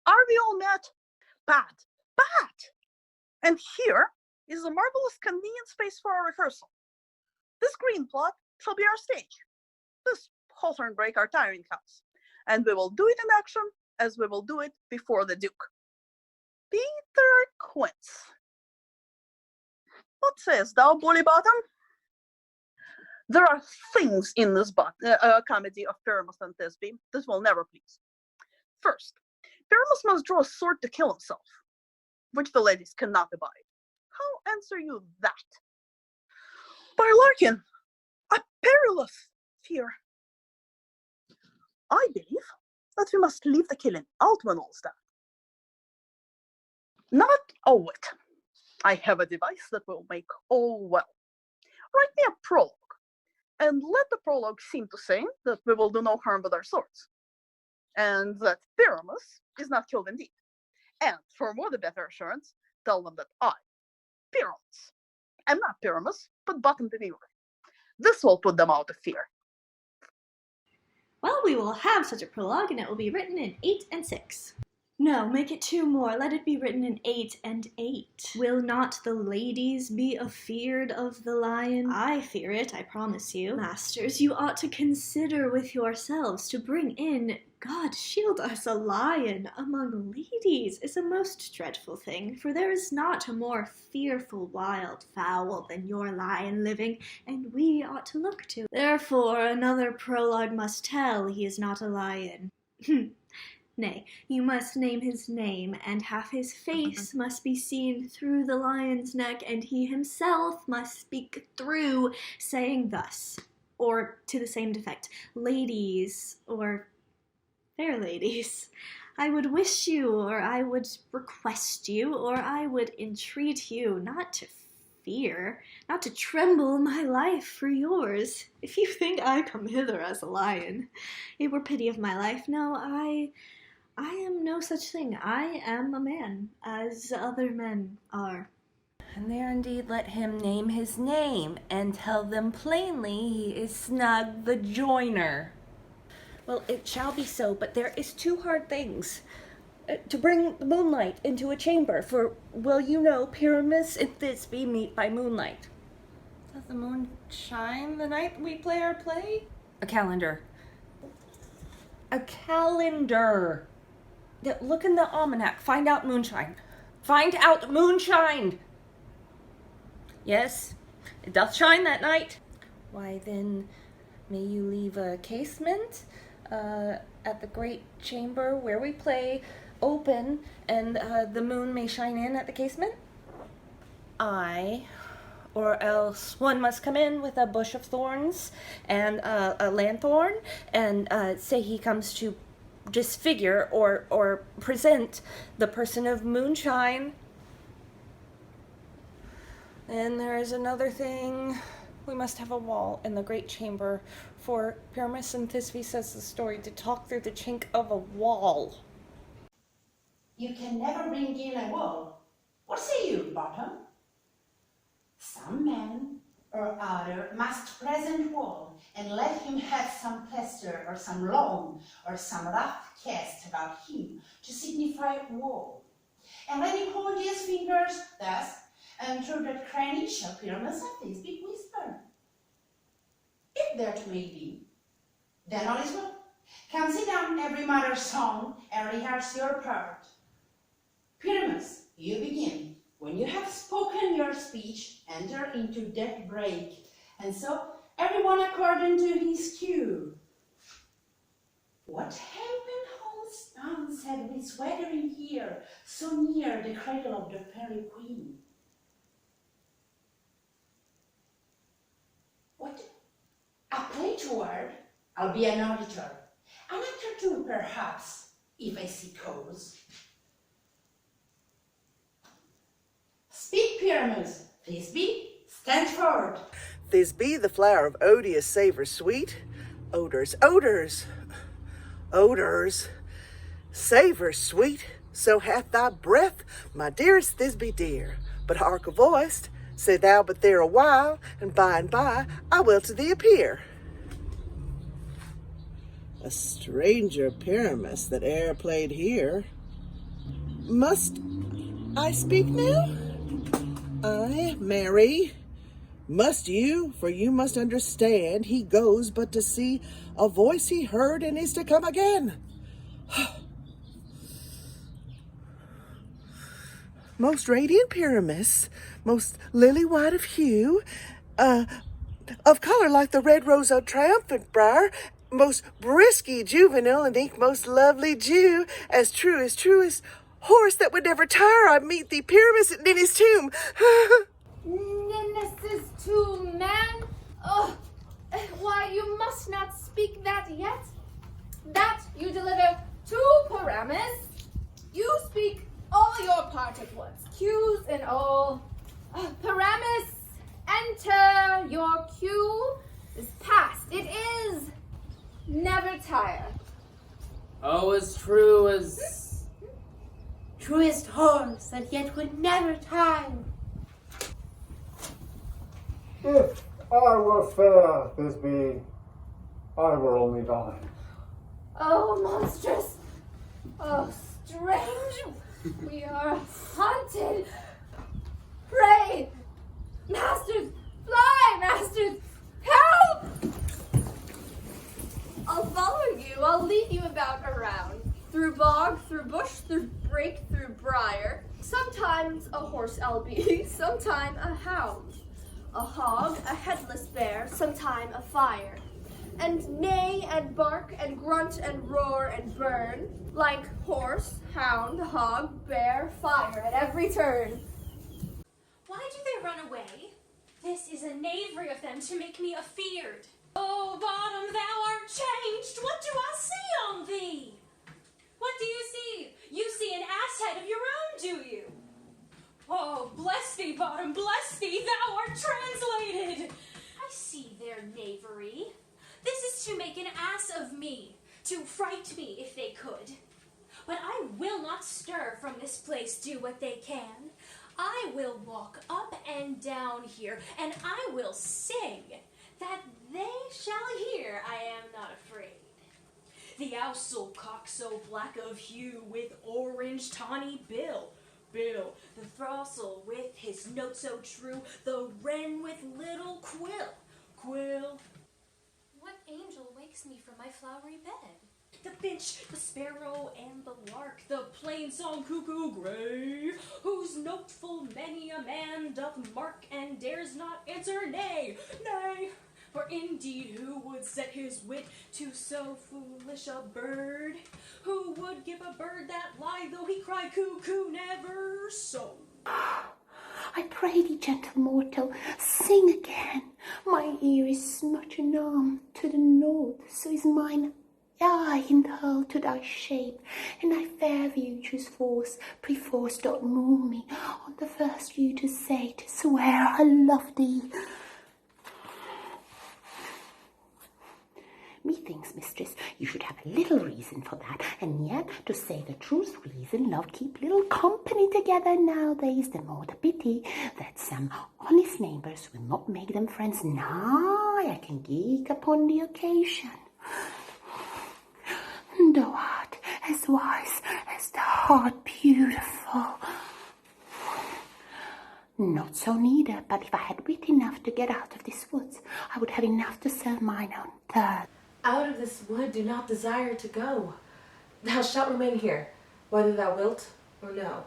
Are we all met? Pat! Pat! And here is a marvelous convenient space for our rehearsal. This green plot shall be our stage. This hawthorn brake our tiring house. And we will do it in action as we will do it before the Duke. Peter Quince. What sayest thou, bully bottom? There are things in this comedy of Pyramus and Thisbe that will never please. First, Pyramus must draw a sword to kill himself, which the ladies cannot abide. How answer you that? By Larkin, a perilous fear. I believe that we must leave the killing out when all's done. Not a whit. I have a device that will make all well. Write me a prologue, and let the prologue seem to say that we will do no harm with our swords, and that Pyramus is not killed indeed. And for more the better assurance, tell them that I, Pyramus, am not Pyramus, but Bottom the Beaver. This will put them out of fear. Well, we will have such a prologue, and it will be written in 8 and 6. No, make it 2 more. Let it be written in 8 and 8. Will not the ladies be afeard of the lion? I fear it, I promise you. Masters, you ought to consider with yourselves to bring in, God shield us, a lion among ladies is a most dreadful thing, for there is not a more fearful wild fowl than your lion living, and we ought to look to. Therefore another prologue must tell he is not a lion. Nay, you must name his name, and half his face must be seen through the lion's neck, and he himself must speak through, saying thus, or to the same effect, ladies, or fair ladies, I would wish you, or I would request you, or I would entreat you not to fear, not to tremble my life for yours. If you think I come hither as a lion, it were pity of my life. No, I am no such thing. I am a man, as other men are. And there indeed let him name his name, and tell them plainly he is Snug the joiner. Well, it shall be so, but there is 2 hard things. To bring the moonlight into a chamber, for, well, you know, Pyramus and Thisbe meet by moonlight. Does the moon shine the night we play our play? A calendar. A calendar! Look in the almanac. Find out moonshine. Find out moonshine! Yes, it doth shine that night. Why then, may you leave a casement at the great chamber where we play open, and the moon may shine in at the casement? Aye. Or else one must come in with a bush of thorns and a lanthorn, and say he comes to disfigure or present the person of moonshine. And there is another thing. We must have a wall in the great chamber, for Pyramus and Thisbe says the story to talk through the chink of a wall. You can never bring in a wall. What say you, Bottom? Some man or other must present wall, and let him have some plaster or some loam or some rough cast about him to signify wall. And let him hold his fingers thus, and through that cranny shall Pyramus and Thisbe whisper. If that may be, then all is well. Come sit down, every mother's son, and rehearse your part. Pyramus, you begin. When you have spoken your speech, enter into that break, and so everyone according to his cue. What heaven holds said we swaggering here, so near the cradle of the fairy queen? What? A play toward? I'll be an auditor. An actor too, perhaps, if I see cause. Speak, Pyramus. Thisbe, stand forward. Thisbe, the flower of odious savor sweet, odors, odors, odors, savor sweet, so hath thy breath, my dearest Thisbe dear. But hark a voice, say thou but there a while, and by I will to thee appear. A stranger Pyramus that e'er played here, Must I speak now? I, Mary, must you, for you must understand, he goes but to see a voice he heard and is to come again. Most radiant Pyramus, most lily-white of hue, of color like the red rose of triumphant briar, most brisky juvenile and ink most lovely Jew, as truest horse that would never tire, I meet thee, Pyramus, in his tomb. Ninnis's tomb, man? Oh, why, you must not speak that yet. That you deliver to Pyramus. You speak all your part at once, cues and all. Pyramus, enter. Your cue is past. It is never tire. Oh, as true as... Truest horse that yet would never tire. If I were fair, this be, I were only dying. Oh, monstrous. Oh, strange. We are haunted. Pray, masters, fly, masters, help! I'll follow you. I'll lead you about around. Through bog, through bush, through brake, through briar. Sometimes a horse I'll be, sometime a hound. A hog, a headless bear, sometime a fire. And neigh and bark and grunt and roar and burn, like horse, hound, hog, bear, fire at every turn. Why do they run away? This is a knavery of them to make me afeard. Oh, Bottom, thou art changed. What do I see on thee? What do you see? You see an ass head of your own, do you? Oh, bless thee, Bottom, bless thee, thou art translated. I see their knavery. This is to make an ass of me, to fright me if they could. But I will not stir from this place, do what they can. I will walk up and down here, and I will sing, that they shall hear I am not afraid. The ousel cock so black of hue, with orange tawny bill, the throstle with his note so true, the wren with little quill. What angel wakes me from my flowery bed? The finch, the sparrow, and the lark, the plain song cuckoo gray, whose note full many a man doth mark, and dares not answer nay. For indeed who would set his wit to so foolish a bird? Who would give a bird that lie, though he cry cuckoo never so? I pray thee, gentle mortal, sing again. My ear is much alarmed to the north, so is mine eye in hurl to thy shape, and thy fair view choose force, perforce doth move me on the first view to say, to swear I love thee. Methinks, mistress, you should have a little reason for that, and yet, to say the truth, reason, love keep little company together nowadays, the more the pity that some honest neighbours will not make them friends. Now I can geek upon the occasion. Thou art as wise as thou art beautiful. Not so neither, but if I had wit enough to get out of these woods, I would have enough to serve mine own third. Out of this wood do not desire to go. Thou shalt remain here, whether thou wilt or no.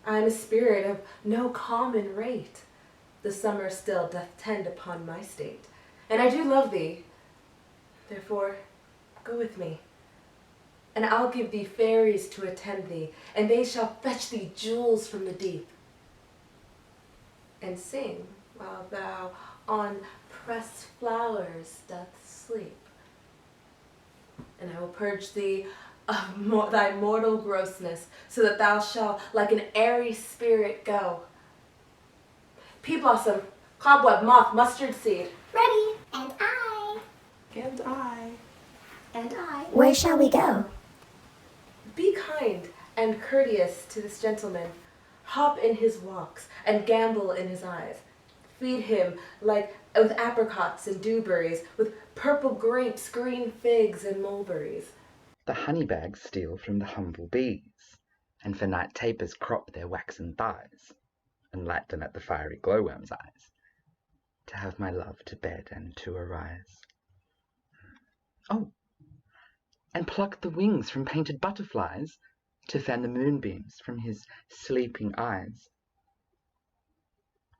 I am a spirit of no common rate. The summer still doth tend upon my state, and I do love thee. Therefore, go with me, and I'll give thee fairies to attend thee, and they shall fetch thee jewels from the deep, and sing while thou on pressed flowers doth sleep. And I will purge thee of thy mortal grossness, so that thou shalt like an airy spirit go. Peaseblossom, Cobweb, Moth, Mustardseed. Ready. And I. And I. And I. Where shall we go? Be kind and courteous to this gentleman. Hop in his walks and gambol in his eyes. Feed him like with apricots and dewberries, with purple grapes, green figs, and mulberries. The honeybags steal from the humble bees. and for night tapers crop their waxen thighs, and light them at the fiery glowworm's eyes, to have my love to bed and to arise. Oh, and pluck the wings from painted butterflies, to fan the moonbeams from his sleeping eyes.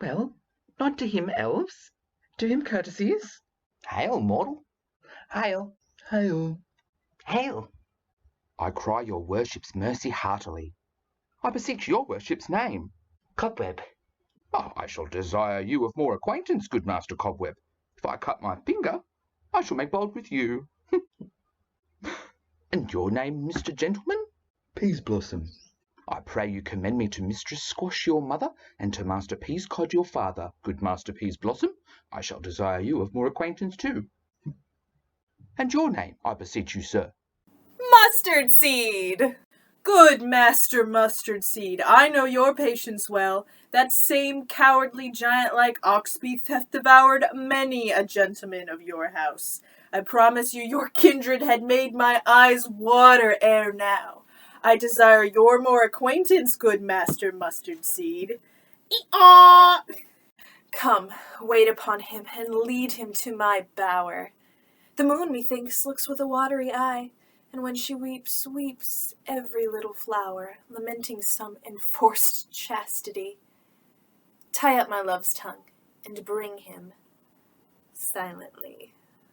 Well, nod to him, elves, do him courtesies. Hail, mortal. Hail, hail, Hail. I cry your worship's mercy heartily. I beseech your worship's name. Cobweb. Oh, I shall desire you of more acquaintance, good Master Cobweb. If I cut my finger, I shall make bold with you. And your name, Mr. Gentleman? Peaseblossom. I pray you commend me to Mistress Squash your mother, and to Master Peascod your father, good Master Peaseblossom. I shall desire you of more acquaintance too. And your name, I beseech you, sir? Mustardseed! Good Master Mustardseed, I know your patience well. That same cowardly giant like Oxbeath hath devoured many a gentleman of your house. I promise you your kindred had made my eyes water ere now. I desire your more acquaintance, good Master Mustardseed. Eeaw! Come, wait upon him, and lead him to my bower. The moon, methinks, looks with a watery eye, and when she weeps, weeps every little flower, lamenting some enforced chastity. Tie up my love's tongue, and bring him silently.